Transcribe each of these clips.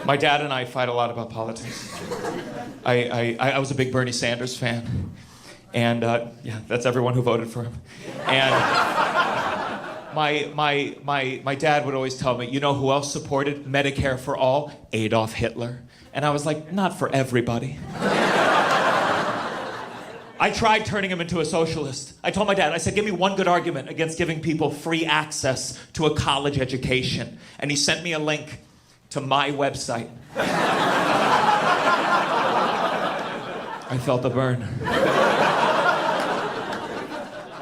My dad and I fight a lot about politics. I was a big Bernie Sanders fan. And yeah, that's everyone who voted for him. And my dad would always tell me, you know who else supported Medicare for all? Adolf Hitler. And I was like, not for everybody. I tried turning him into a socialist. I told my dad, I said, give me one good argument against giving people free access to a college education. And he sent me a link to my website. I felt the burn.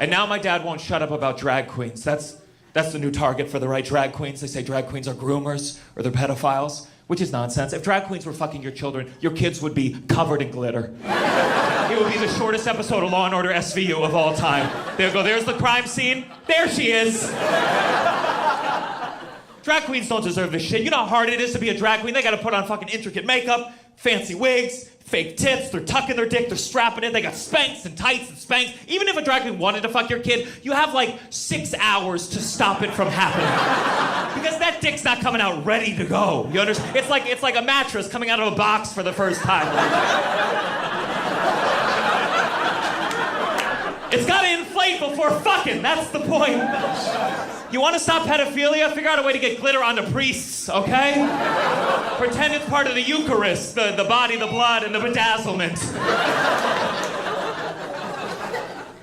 And now my dad won't shut up about drag queens. That's the new target for the right, drag queens. They say drag queens are groomers or they're pedophiles, which is nonsense. If drag queens were fucking your children, your kids would be covered in glitter. It would be the shortest episode of Law & Order SVU of all time. They'll go, there's the crime scene. There she is. Drag queens don't deserve this shit. You know how hard it is to be a drag queen? They gotta put on fucking intricate makeup, fancy wigs, fake tits, they're tucking their dick, they're strapping it, they got Spanx and tights and Spanx. Even if a drag queen wanted to fuck your kid, you have like 6 hours to stop it from happening. Because that dick's not coming out ready to go. You understand? It's like a mattress coming out of a box for the first time. It's gotta inflate before fucking, that's the point. You wanna stop pedophilia? Figure out a way to get glitter onto priests, okay? Pretend it's part of the Eucharist, the body, the blood, and the bedazzlement.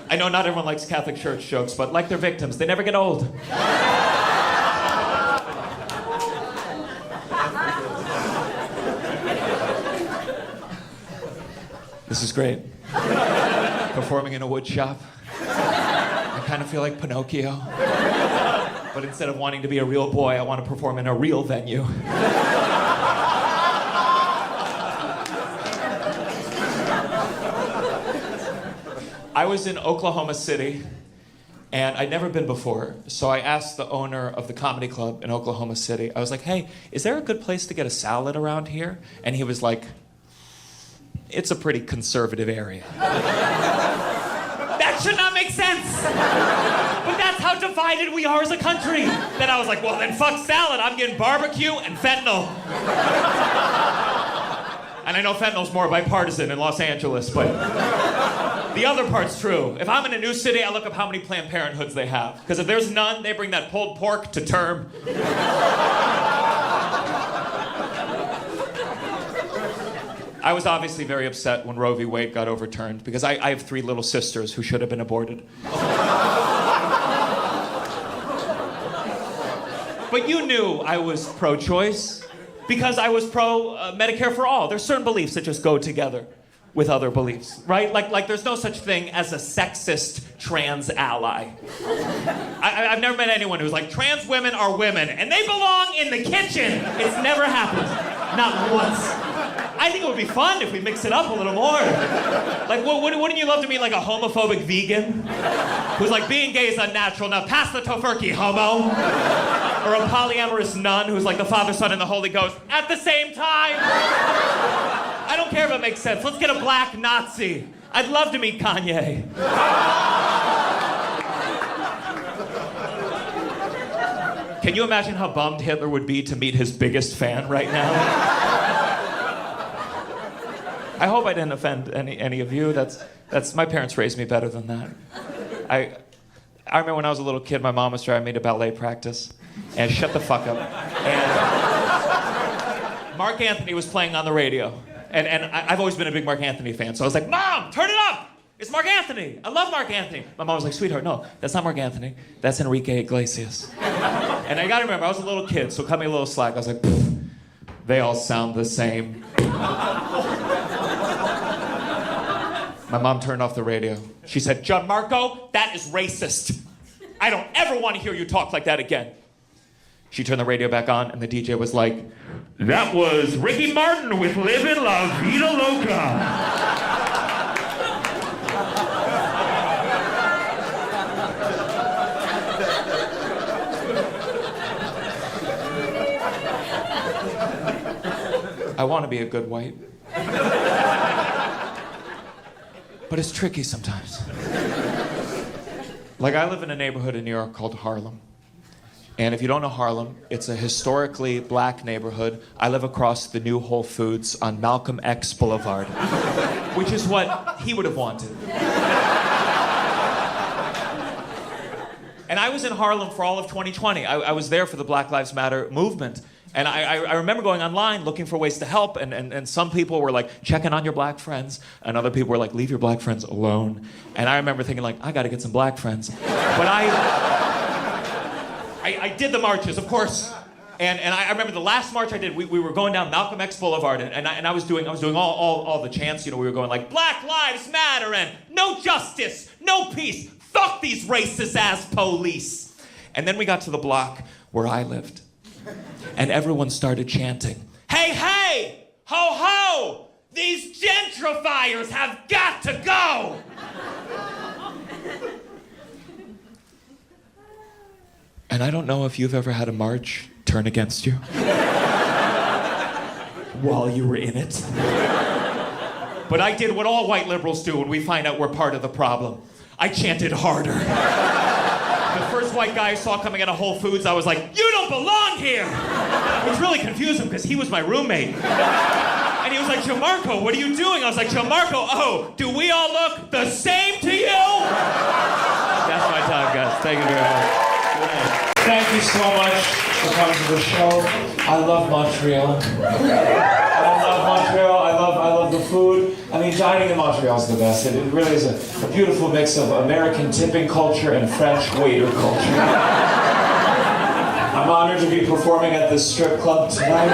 I know not everyone likes Catholic Church jokes, but like their victims, they never get old. This is great. Performing in a wood shop. I kind of feel like Pinocchio. But instead of wanting to be a real boy, I want to perform in a real venue. I was in Oklahoma City, and I'd never been before, so I asked the owner of the comedy club in Oklahoma City, I was like, hey, is there a good place to get a salad around here? And he was like, it's a pretty conservative area. That should not make sense. But that's how divided we are as a country. Then I was like, well, then fuck salad. I'm getting barbecue and fentanyl. And I know fentanyl's more bipartisan in Los Angeles, but the other part's true. If I'm in a new city, I look up how many Planned Parenthoods they have. Because if there's none, they bring that pulled pork to term. I was obviously very upset when Roe v. Wade got overturned because I have 3 little sisters who should have been aborted. But you knew I was pro-choice because I was pro-Medicare for all. There's certain beliefs that just go together with other beliefs, right? Like there's no such thing as a sexist trans ally. I've never met anyone who's like, trans women are women and they belong in the kitchen. It's never happened, not once. I think it would be fun if we mix it up a little more. Like, wouldn't you love to meet like a homophobic vegan who's like, being gay is unnatural, now pass the tofurkey, homo? Or a polyamorous nun who's like the Father, Son, and the Holy Ghost at the same time? I don't care if it makes sense. Let's get a black Nazi. I'd love to meet Kanye. Can you imagine how bummed Hitler would be to meet his biggest fan right now? I hope I didn't offend any of you. That's my parents raised me better than that. I remember when I was a little kid, my mom was driving me to ballet practice, and shut the fuck up. And Mark Anthony was playing on the radio, and I've always been a big Mark Anthony fan, so I was like, Mom, turn it up! It's Mark Anthony! I love Mark Anthony! My mom was like, sweetheart, no, that's not Mark Anthony. That's Enrique Iglesias. And I gotta remember, I was a little kid, so cut me a little slack. I was like, they all sound the same. My mom turned off the radio. She said, Gianmarco, that is racist. I don't ever want to hear you talk like that again. She turned the radio back on, and the DJ was like, that was Ricky Martin with Livin' La Vida Loca. I want to be a good white. But it's tricky sometimes. Like, I live in a neighborhood in New York called Harlem. And if you don't know Harlem, it's a historically black neighborhood. I live across the new Whole Foods on Malcolm X Boulevard, which is what he would have wanted. And I was in Harlem for all of 2020. I was there for the Black Lives Matter movement. And I remember going online looking for ways to help, and some people were like, checking on your black friends, and other people were like, leave your black friends alone. And I remember thinking like, I gotta get some black friends. But I did the marches, of course. And I remember the last march I did, we were going down Malcolm X Boulevard, and I was doing all the chants, you know, we were going like, Black Lives Matter, and no justice, no peace, fuck these racist ass police. And then we got to the block where I lived. And everyone started chanting, hey, hey, ho, ho, these gentrifiers have got to go. And I don't know if you've ever had a march turn against you while you were in it. But I did what all white liberals do when we find out we're part of the problem. I chanted harder. The first white guy I saw coming out of Whole Foods, I was like, you don't belong here! Which really confused him because he was my roommate. And he was like, Gianmarco, what are you doing? I was like, Gianmarco, oh, do we all look the same to you? That's my time, guys. Thank you very much. Thank you so much for coming to the show. I love Montreal. I love the food. I mean, dining in Montreal is the best. It really is a beautiful mix of American tipping culture and French waiter culture. I'm honored to be performing at this strip club tonight.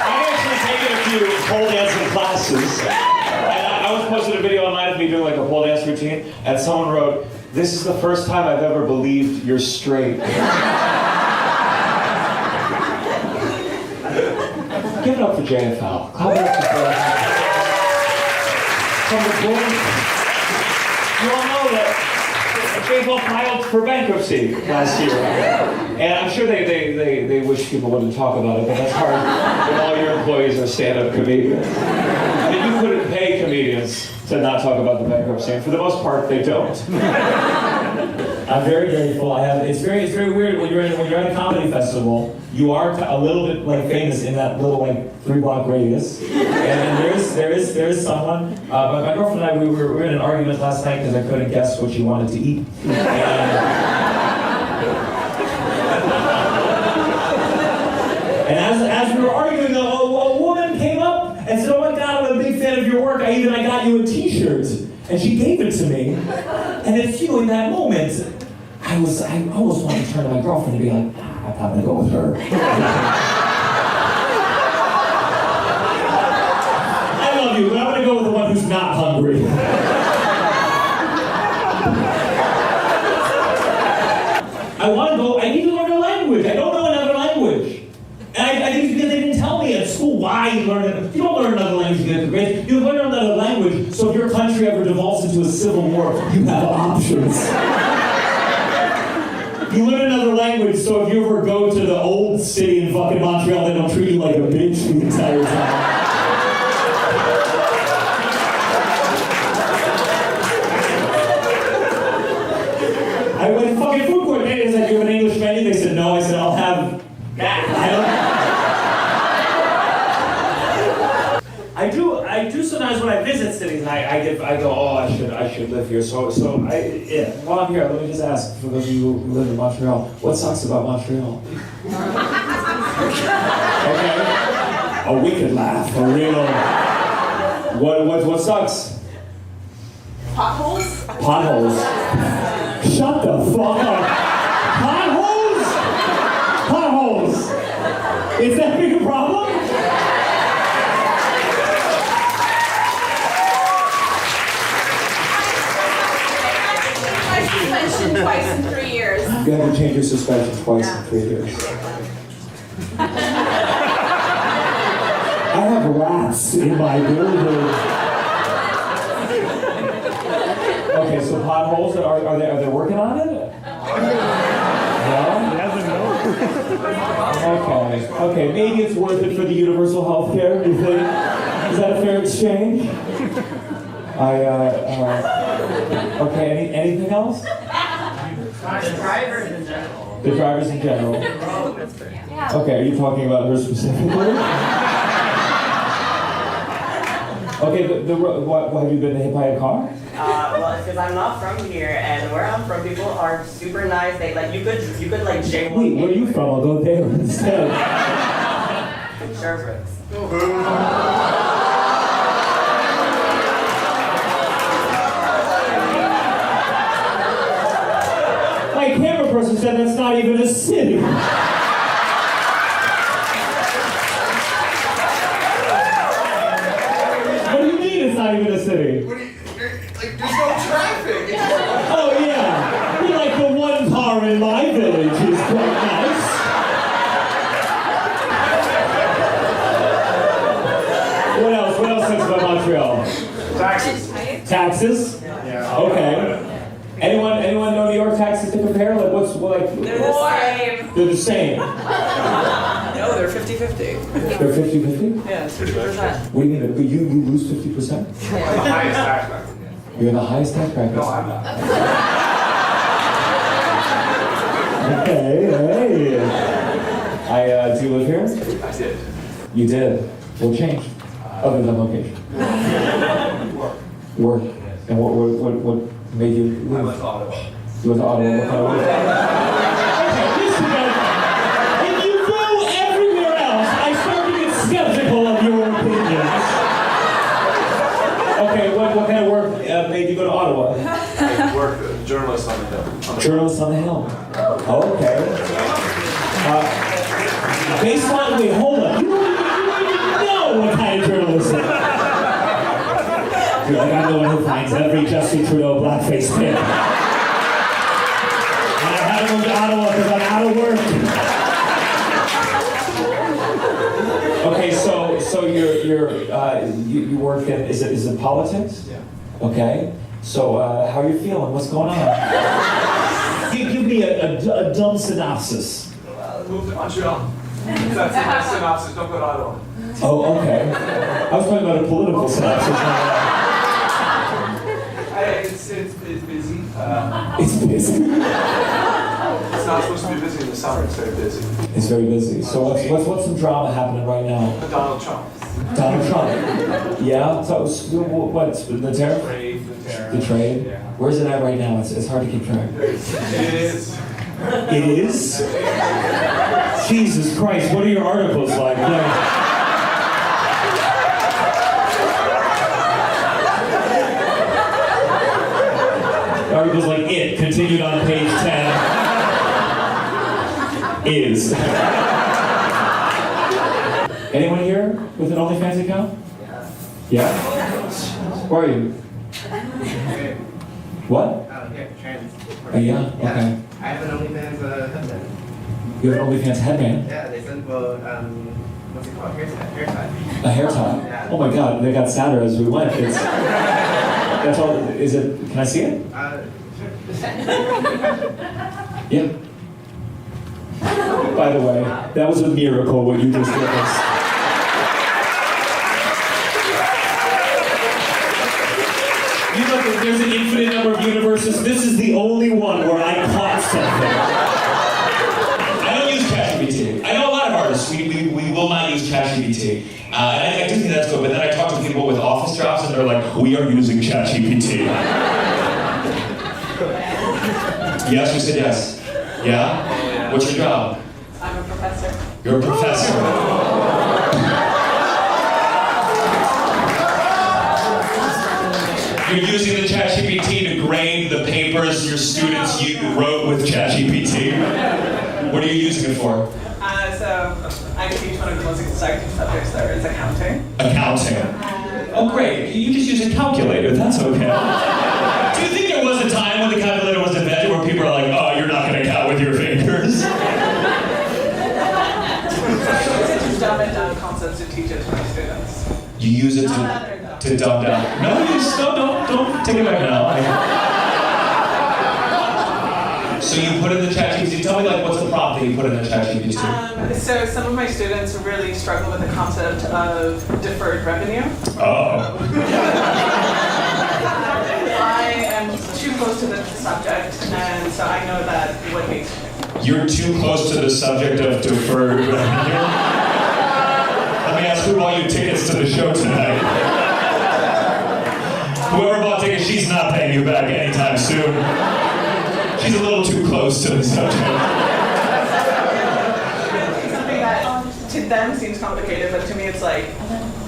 I've actually taken a few pole dancing classes. I was posting a video online of me doing like a pole dance routine, and someone wrote, this is the first time I've ever believed you're straight. Give it up for JFL. Clap it up for JFL. From the board, you all know that JFL filed for bankruptcy last year. And I'm sure they wish people wouldn't talk about it, but that's hard when all your employees are stand-up comedians. I mean, you couldn't pay comedians to not talk about the bankruptcy, and for the most part, they don't. I'm very grateful. It's very weird when you're at a comedy festival. You are a little bit like famous in that little like 3-block radius, and there is someone. My girlfriend and I we were in an argument last night because I couldn't guess what she wanted to eat. And as we were arguing, a woman came up and said, "Oh my God, I'm a big fan of your work. I got you a T-shirt." And she gave it to me. And it's, in that moment, I almost wanted to turn to my girlfriend and be like, I'm not gonna go with her. I love you, but I'm gonna go with the one who's not hungry. I need to learn a language. I don't know another language. And I think it's because they didn't tell me at school why you learn it. You don't learn another language to get good grades. You learn another language so if your country ever devolves into a civil war, you have options. You learn another language so if you ever go to the old city in fucking Montreal, they don't treat you like a bitch the entire time. I went to fucking food court. They said, do you have an English menu? They said, no. I said, I'll have that. I do sometimes when I visit cities, I go, oh, I should live here. While I'm here, let me just ask, for those of you who live in Montreal, what sucks about Montreal? Okay. Oh, we could laugh for real. What sucks? Potholes? Potholes. Shut the fuck up. Potholes? Potholes. Is that big a problem? Twice in 3 years. You have to change your suspension twice in 3 years. I have rats in my building. Okay, so potholes, are they working on it? No? Okay, maybe it's worth it for the universal health care, do you think? Is that a fair exchange? Okay, anything else? The drivers in general. The drivers in general. Yeah. Okay, are you talking about her specifically? Okay, what, have you been hit by a car? Well, it's because I'm not from here, and where I'm from, people are super nice. They like you could like jaywalk. Wait, where are you from? I'll go there instead. Sherbrooks. My camera person said that's not even a city. What do you mean it's not even a city? What do you, like, there's no traffic. Oh yeah, you're like the one car in my village is quite nice. What else? What else is about Montreal? Taxes. Taxes? Yeah. Okay. Anyone know New York taxes to compare? Like what's like? They're the same. They're the same. No, they're 50-50. They're 50-50? Yeah, it's 50%. What do you mean? But you lose 50%? I'm the highest tax bracket. You're in the highest tax bracket. No, I'm not. Okay, hey. Do you live here? I did. You did. What changed? Other than location. Work. And what made you leave? I went to Ottawa. You went to Ottawa. What kind of work? Okay, listen, guys. If you go everywhere else, I start to get skeptical of your opinions. Okay, what kind of work made you go to Ottawa? I worked as a journalist on the Hill. Journalist on the Hill. Okay. Based on, wait, hold on. You don't even know what kind of journalism. You're like, I'm the one who finds every Justin Trudeau blackface pic. And I had to move to Ottawa because I'm out of work. Okay, so you work in, is it politics? Yeah. Okay. So how are you feeling? What's going on? Give me a dumb synopsis. Moved to Montreal. That's the best synopsis. Don't go to Ottawa. Oh, okay. I was talking about a political synopsis. It's busy. It's busy. It's not supposed to be busy in the summer. It's very busy. It's very busy. So what's some drama happening right now? Donald Trump. Donald Trump. Yeah. So what's the tariff? Trade, the tariff. The trade. Yeah. Where's it at right now? It's hard to keep track. It is. It is. Jesus Christ! What are your articles like? Articles like it continued on page 10 is. Anyone here with an OnlyFans account? Yeah. Where are you? What? Trans. Yeah. Okay. I have an OnlyFans headband. You have an OnlyFans headband. Yeah, they sent for what's it called? Hair tie. A hair tie. Oh my God! They got sadder as we went. That's all. Is it? Can I see it? Yeah. By the way, that was a miracle what you just did. You know that there's an infinite number of universes. This is the only one where I caught something. I don't use ChatGPT. I know a lot of artists. We will not use ChatGPT. And I do think that's good. But then I talk to people with office jobs, and they're like, "We are using ChatGPT." Yes, you said yes. Yeah? What's your job? I'm a professor. You're a professor. You're using the ChatGPT to grade the papers your students wrote with ChatGPT. What are you using it for? So I teach one of the most exciting subjects there is accounting. Accounting. Oh, great. You just use a calculator. That's okay. Do you think there was a time when the calculator was invented where people are like, oh, you're not going to count with your fingers? To dumb it down concepts to teach it to my students. You use it to dumb down. No, don't take it back now. So you put in the ChatGPT. Tell me, like, what's the prompt that you put in the ChatGPT? So some of my students really struggle with the concept of deferred revenue. Oh. I am too close to the subject, and so I know that what makes You're too close to the subject of deferred revenue. Let me ask who bought you tickets to the show tonight. Whoever bought tickets, she's not paying you back anytime soon. She's a little too close to the subject. something that to them seems complicated, but to me it's like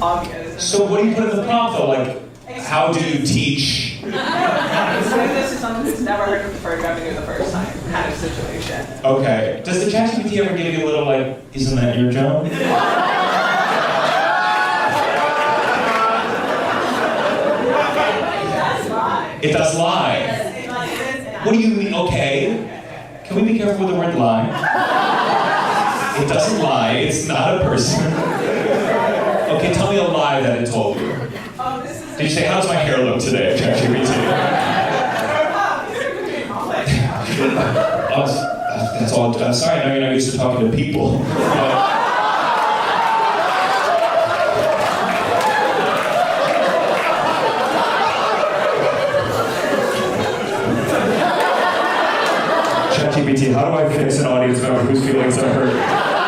obvious. So what do you put in the prompt though? Like, how do you teach? Explain this to someone who's never heard of deferred revenue the first time, kind of situation. Okay. Does the ChatGPT ever give you a little like, isn't that your job? It does lie. What do you mean? Okay. Can we be careful with the word lie? It doesn't lie. It's not a person. Okay, tell me a lie that it told you. Did you say, how does my hair look today, ChatGPT? Oh, that's all. I'm sorry, I know you're not used to talking to people. ChatGPT, how do I fix an audience member whose feelings are hurt?